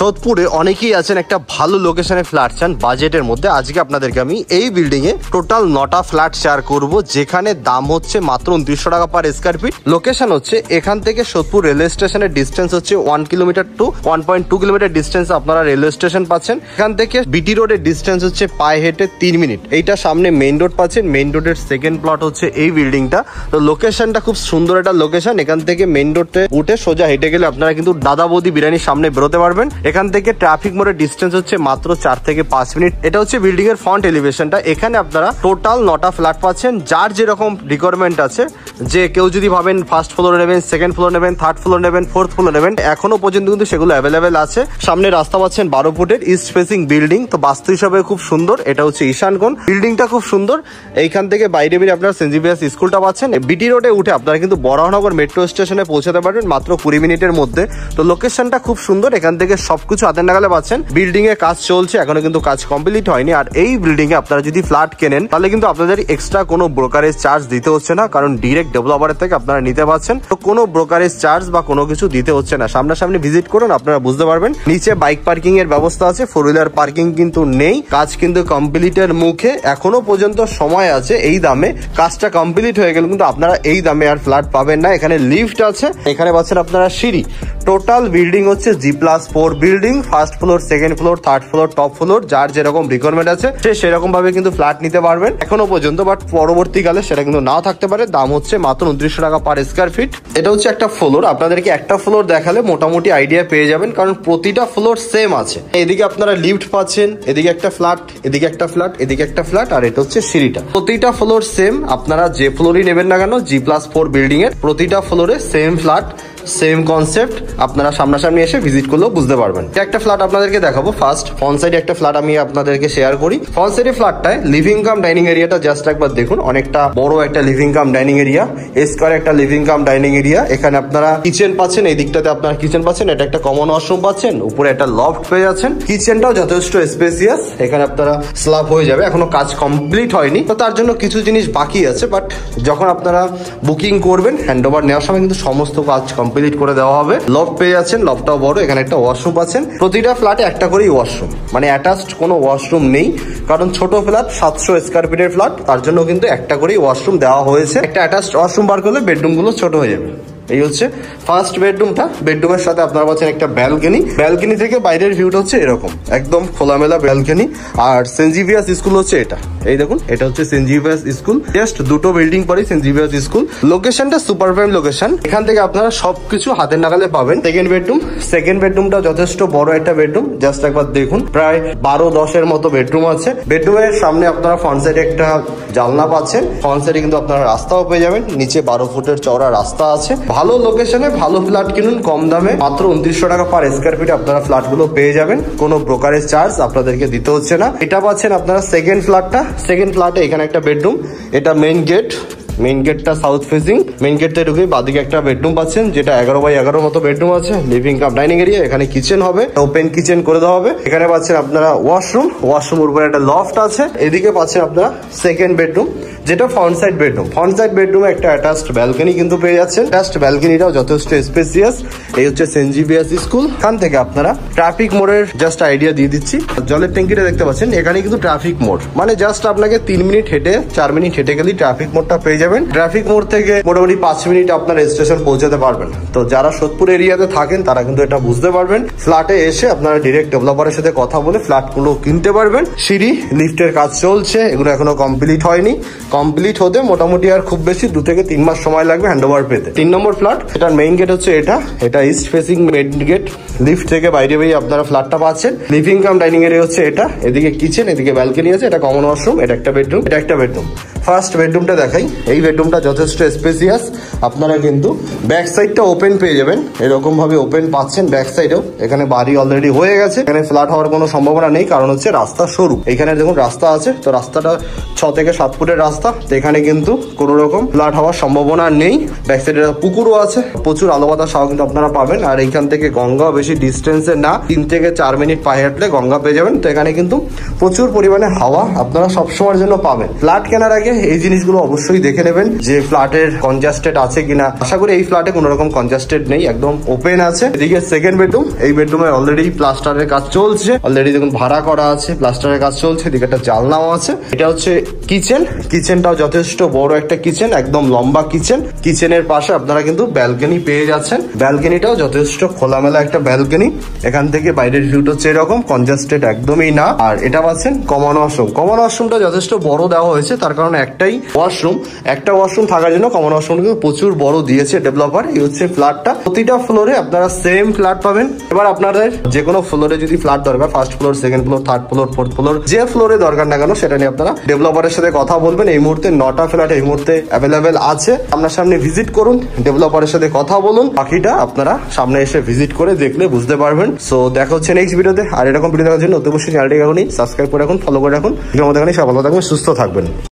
সোদপুরে অনেকেই আছেন একটা ভালো লোকেশনে ফ্ল্যাট চান বাজেটের মধ্যে। আজকে আপনাদেরকে আমি এই বিল্ডিং এ টোটাল 9টা ফ্ল্যাট শেয়ার করব, যেখানে দাম হচ্ছে মাত্র 2900 টাকা পার স্কয়ার ফিট। লোকেশন হচ্ছে এখান থেকে সোদপুর রেলওয়ে স্টেশনের ডিস্টেন্স হচ্ছে 1 কিলোমিটার টু 1.2 কিলোমিটার ডিস্টেন্স আপনারা রেলওয়ে স্টেশন পাচ্ছেন। এখান থেকে বিটি রোডের ডিস্টেন্স হচ্ছে পায়ে হেঁটে 3 মিনিট। এইটা সামনে মেইন রোড পাচ্ছেন, মেইন রোডের সেকেন্ড প্লট হচ্ছে এই বিল্ডিংটা। তো লোকেশনটা খুব সুন্দর একটা লোকেশন। এখান থেকে মেইন রোডে উঠে সোজা হেঁটে গেলে আপনারা কিন্তু দাদা বৌদি বিরিয়ানির সামনে বেরোতে পারবেন। এখান থেকে ট্রাফিক মোড়ের ডিস্টেন্স হচ্ছে মাত্র 4 থেকে 5 মিনিট। এটা হচ্ছে বিল্ডিং এর ফ্রন্ট এলিভেশনটা। এখানে আপনারা টোটাল 9টা ফ্ল্যাট পাচ্ছেন, যার যেরকম রিকোয়ারমেন্ট আছে। যে কেউ যদি ভাবেন ফার্স্ট ফ্লোর নেবেন, সেকেন্ড ফ্লোর নেবেন, থার্ড ফ্লোর নেবেন, ফোর্থ ফ্লোর নেবেন, এখনো পর্যন্ত কিন্তু সেগুলো অ্যাভেলেবেল আছে। সামনে রাস্তা পাচ্ছেন 12 ফুটের ইস্ট ফেসিং বিল্ডিং। তো বাস্তু হিসাবে খুব সুন্দর। এটা হচ্ছে ঈশান কোণ, বিল্ডিংটা খুব সুন্দর। এইখান থেকে বাইরে বেরিয়ে আপনারা সেন্ট জেভিয়ার্স স্কুলটা পাচ্ছেন। বিটি রোডে উঠে আপনারা কিন্তু বরাহনগর মেট্রো স্টেশনে পৌঁছাতে পারবেন মাত্র 20 মিনিটের মধ্যে। তো লোকেশনটা খুব সুন্দর। এখান থেকে সবকিছু হাতের নাগালে পাচ্ছেন। বিল্ডিং এ কাজ চলছে, এখনো কিন্তু কাজ কমপ্লিট হয়নি। আর এই বিল্ডিং এ আপনারা যদি ফ্ল্যাট কেনেন তাহলে কিন্তু আপনাদের এক্সট্রা কোনো ব্রোকারেজ চার্জ দিতে হচ্ছে না, কারণ ডিরেক্ট ডেভেলপারের থেকে আপনারা নিতে পারছেন। তো কোনো ব্রোকারেজ চার্জ বা কোনো কিছু দিতে হচ্ছে না। সামনাসামনি ভিজিট করুন, আপনারা বুঝতে পারবেন। নিচে বাইক পার্কিং এর ব্যবস্থা আছে, 4 হুইলার পার্কিং কিন্তু নেই। কাজ কিন্তু কমপ্লিটের মুখে, এখনো পর্যন্ত সময় আছে। এই দামে কাজটা কমপ্লিট হয়ে গেল কিন্তু আপনারা এই দামে আর ফ্ল্যাট পাবেন না। এখানে লিফট আছে, এখানে পাচ্ছেন আপনারা সিঁড়ি। টোটাল বিল্ডিং হচ্ছে G+4 building. First floor, second floor, third floor, top floor, যার যেরকম রিকোয়ারমেন্ট আছে সে সেরকম ভাবে কিন্তু ফ্ল্যাট নিতে পারবেন এখনো পর্যন্ত। বাট পরবর্তীকালে সেটা কিন্তু নাও থাকতে পারে। দাম হচ্ছে মাত্র 2900 টাকা পার স্কয়ার ফিট। এটা হচ্ছে একটা ফ্লোর। আপনাদেরকে একটা ফ্লোর দেখালে মোটামুটি আইডিয়া পেয়ে যাবেন, কারণ প্রতিটা ফ্লোর সেম আছে। এদিকে আপনারা লিফট পাচ্ছেন, এদিকে একটা ফ্ল্যাট, এদিকে একটা ফ্ল্যাট, এদিকে একটা ফ্ল্যাট, আর এটা হচ্ছে সিঁড়িটা। প্রতিটা ফ্লোর সেম। আপনারা যে ফ্লোরই নেবেন না কেন, G+4 বিল্ডিং এর প্রতিটা ফ্লোরে সেম ফ্ল্যাট, সেম কনসেপ্ট। আপনারা সামনাসামনি এসে ভিজিট করলেও বুঝতে পারবেন। একটা ফ্ল্যাট আপনাদেরকে দেখাবো। ফার্স্ট ফ্রন্ট সাইডে একটা ফ্ল্যাট আমি আপনাদেরকে শেয়ার করি। ফ্রন্ট সাইডে ফ্ল্যাটটায় লিভিং কাম ডাইনিং এরিয়াটা জাস্ট একবার দেখুন। অনেকটা বড় একটা living cum dining area, square একটা লিভিং কাম ডাইনিং এরিয়া। এখানে আপনারা কিচেন পাচ্ছেন, এই দিকটাতে আপনারা কিচেন পাচ্ছেন, এটা একটা কমন ওয়াশরুম পাচ্ছেন, উপরে একটা লফট পেয়ে যাচ্ছেন। কিচেনটাও যথেষ্ট স্পেসিয়াস। এখানে আপনারা স্ল্যাব হয়ে যাবে, এখনো কাজ কমপ্লিট হয়নি, তো তার জন্য কিছু জিনিস বাকি আছে। বাট যখন আপনারা বুকিং করবেন, হ্যান্ড ওভার নেওয়ার সময় কিন্তু সমস্ত কাজ কমপ্লিট করে দেওয়া হবে। লফট পেয়ে যাচ্ছেন, লফটটাও বড়। এখানে একটা ওয়াশরুম পাচ্ছেন। প্রতিটা ফ্ল্যাটে একটা করেই ওয়াশরুম, মানে অ্যাটাচড কোনো ওয়াশরুম নেই, কারণ ছোট ফ্ল্যাট, 700 স্কয়ার ফিটের ফ্ল্যাট, তার জন্য কিন্তু একটা করেই ওয়াশরুম দেওয়া হয়েছে। একটা অ্যাটাচড ওয়াশরুম বার করলে বেডরুম গুলো ছোট হয়ে যাবে। এই হচ্ছে ফার্স্ট বেডরুমটা। বেডরুমের সাথে আপনারা পাচ্ছেন একটা ব্যালকনি। ব্যালকনি থেকে বাইরের ভিউটা হচ্ছে এরকম, একদম খোলামেলা ব্যালকনি। আর সেন্ট জেভিয়ার্স স্কুল হচ্ছে এটা। এই দেখুন, এটা হচ্ছে সেন্ট জেভিয়ার্স স্কুল। জাস্ট দুটো বিল্ডিং পরেই সেন্ট জেভিয়ার্স স্কুল। লোকেশনটা সুপার প্রাইম লোকেশন। এখান থেকে আপনারা সবকিছু হাতের নাগালে পাবেন। সেকেন্ড বেডরুমটা যথেষ্ট বড় একটা বেডরুম। জাস্ট একবার দেখুন, প্রায় 12-10 মতো বেডরুম আছে। বেডরুমের সামনে আপনারা ফ্রন্ট সাইডে একটা জানলা পাচ্ছেন। ফ্রন্ট সাইডে কিন্তু আপনারা রাস্তাও পেয়ে যাবেন। নিচে 12 ফুটের চওড়া রাস্তা আছে। ভালো লোকেশনে ভালো ফ্ল্যাট কিনুন কম দামে। মাত্র 2900 টাকা পার স্কয়ার ফিট আপনারা ফ্ল্যাট গুলো পেয়ে যাবেন। কোনো ব্রোকারেজ চার্জ আপনাদেরকে দিতে হচ্ছে না। এটা পাচ্ছেন আপনারা সেকেন্ড ফ্ল্যাটটা। সেকেন্ড ফ্ল্যাটে এখানে একটা বেডরুম, এটা মেইন গেট। মেইন গেটটা সাউথ ফেসিং। মেইন গেট থেকে ঢুকে বাদিকে একটা বেডরুম পাচ্ছেন, যেটা 11x11 মতো বেডরুম আছে। লিভিং কাম ডাইনিং এরিয়া, এখানে কিচেন হবে, ওপেন কিচেন করে দেওয়া হবে। এখানে পাচ্ছেন আপনারা ওয়াশরুম, ওয়াশরুমের উপরে একটা লফট আছে। এদিকে পাচ্ছেন আপনারা সেকেন্ড বেডরুম, যেটা front side bedroom. Front side বেডরুমে একটা অ্যাটাচড ব্যালকনি কিন্তু পেয়ে যাচ্ছেন। অ্যাটাচড ব্যালকনিটাও যথেষ্ট স্পেসিয়াস। এই হচ্ছে সেন্ট জেভিয়ার্স স্কুল। এখান থেকে আপনারা ট্রাফিক মোড়ের জাস্ট আইডিয়া দিয়ে দিচ্ছি। জলের ট্যাঙ্কিটা দেখতে পাচ্ছেন, এখানে কিন্তু ট্রাফিক মোড়, মানে জাস্ট আপনাকে 3 মিনিট হেঁটে 4 মিনিট হেঁটে গেলেই ট্রাফিক মোড়টা পেয়ে যাবেন। ট্রাফিক মোড় থেকে মোটামুটি 5 মিনিট আপনার স্টেশন পৌঁছাতে পারবেন। তো যারা সোদপুর এরিয়াতে থাকেন তারা কিন্তু এটা বুঝতে পারবেন। ফ্ল্যাটে এসে আপনারা ডিরেক্ট ডেভেলপারের সাথে কথা বলে ফ্ল্যাটগুলো কিনতে পারবেন। সিঁড়ি, লিফটের কাজ চলছে, এগুলো এখনো কমপ্লিট হয়নি। কমপ্লিট হতে মোটামুটি আর খুব বেশি 2 থেকে 3 মাস সময় লাগবে হ্যান্ড ওভার পেতে। 3 নম্বর ফ্ল্যাট, এটার মেইন গেট হচ্ছে এটা east facing main gate. Lift থেকে বাইরে বেরিয়ে আপনারা ফ্ল্যাটটা পাচ্ছেন। লিভিং কাম ডাইনিং এরিয়া হচ্ছে এটা। এদিকে কিচেন, এদিকে ব্যালকনি আছে, এটা কমন ওয়াশরুম, এটা একটা বেডরুম, এটা একটা বেডরুম। ফার্স্ট বেডরুমটা দেখাই। এই বেডরুমটা যথেষ্ট স্পেসিয়াস। আপনারা কিন্তু ব্যাক সাইডটা ওপেন পেয়ে যাবেন, এরকম ভাবে ওপেন পাচ্ছেন ব্যাক সাইডেও। এখানে বাড়ি অলরেডি হয়ে গেছে, এখানে ফ্ল্যাট হওয়ার কোনো সম্ভাবনা নেই, কারণ হচ্ছে রাস্তা সরু। এখানে দেখুন রাস্তা আছে, তো রাস্তাটা 6 থেকে 7 ফুটের রাস্তা। তো এখানে কিন্তু কোনো রকম ফ্ল্যাট হওয়ার সম্ভাবনা নেই। ব্যাক সাইডে পুকুরও আছে, প্রচুর আলো বাতাস কিন্তু আপনারা পাবেন। আর এইখান থেকে গঙ্গাও বেশি ডিস্টেন্সে না, 3 থেকে 4 মিনিট পায়ে হাঁটলে গঙ্গা পেয়ে যাবেন। তো এখানে কিন্তু প্রচুর পরিমাণে হাওয়া আপনারা সবসময়ের জন্য পাবেন। ফ্ল্যাট কেনার আগে এই জিনিসগুলো অবশ্যই দেখে নেবেন যে ফ্ল্যাটের কনজাস্টেড আছে কিনা। আশা করি এই ফ্ল্যাটে কোনো রকম কনজাস্টেড নেই, একদম ওপেন আছে। এদিকে সেকেন্ড বেডরুম, এই বেডরুমে অলরেডি প্লাস্টারের কাজ চলছে, অলরেডি দেখুন ভাড়া করা আছে, প্লাস্টারের কাজ চলছে। এদিকে একটা জানলাও আছে। এটা হচ্ছে কিচেন, কিচেনটাও যথেষ্ট বড় একটা কিচেন, একদম লম্বা কিচেন। কিচেনের পাশে আপনারা কিন্তু ব্যালকনি পেয়ে যাচ্ছেন, ব্যালকনিটাও যথেষ্ট খোলামেলা একটা ব্যালকনি। এখান থেকে বাইরের ভিউটা হচ্ছে এরকম, কনজাস্টেড একদমই না। আর এটা পাচ্ছেন কমন ওয়াশরুম, কমন ওয়াশরুমটা যথেষ্ট বড় দেওয়া হয়েছে, তার কারণে একটাই ওয়াশরুম, একটা ওয়াশরুম থাকার জন্য কমন ওয়াশরুম কিন্তু প্রচুর বড় দিয়েছে ডেভেলপার। এই হচ্ছে ফ্ল্যাটটা, প্রতিটা ফ্লোরে আপনারা সেম ফ্ল্যাট পাবেন। এবার আপনাদের যে কোনো ফ্লোরে যদি ফ্ল্যাট দরকার, first floor, second floor, third floor, fourth floor, যে ফ্লোরে দরকার না কেন সেটা নিয়ে আপনারা ডেভেলপারের সাথে কথা বলবেন। এই মুহূর্তে 9টা ফ্ল্যাট এই মুহূর্তে অ্যাভেলেবেল আছে, আপনার সামনে ভিজিট করুন, ডেভেলপারের সাথে কথা বলুন, বাকিটা আপনারা সামনে এসে ভিজিট করে দেখলে বুঝতে পারবেন। সো দেখা হচ্ছে নেক্সট ভিডিওতে। আর এরকম ভিডিও দেখার জন্য অবশ্যই চ্যানেলটি এখনই সাবস্ক্রাইব করে রাখুন, ফলো করে রাখুন। ভিডিওর মধ্যে এখানে সব ভালো থাকবেন, সুস্থ থাকবেন।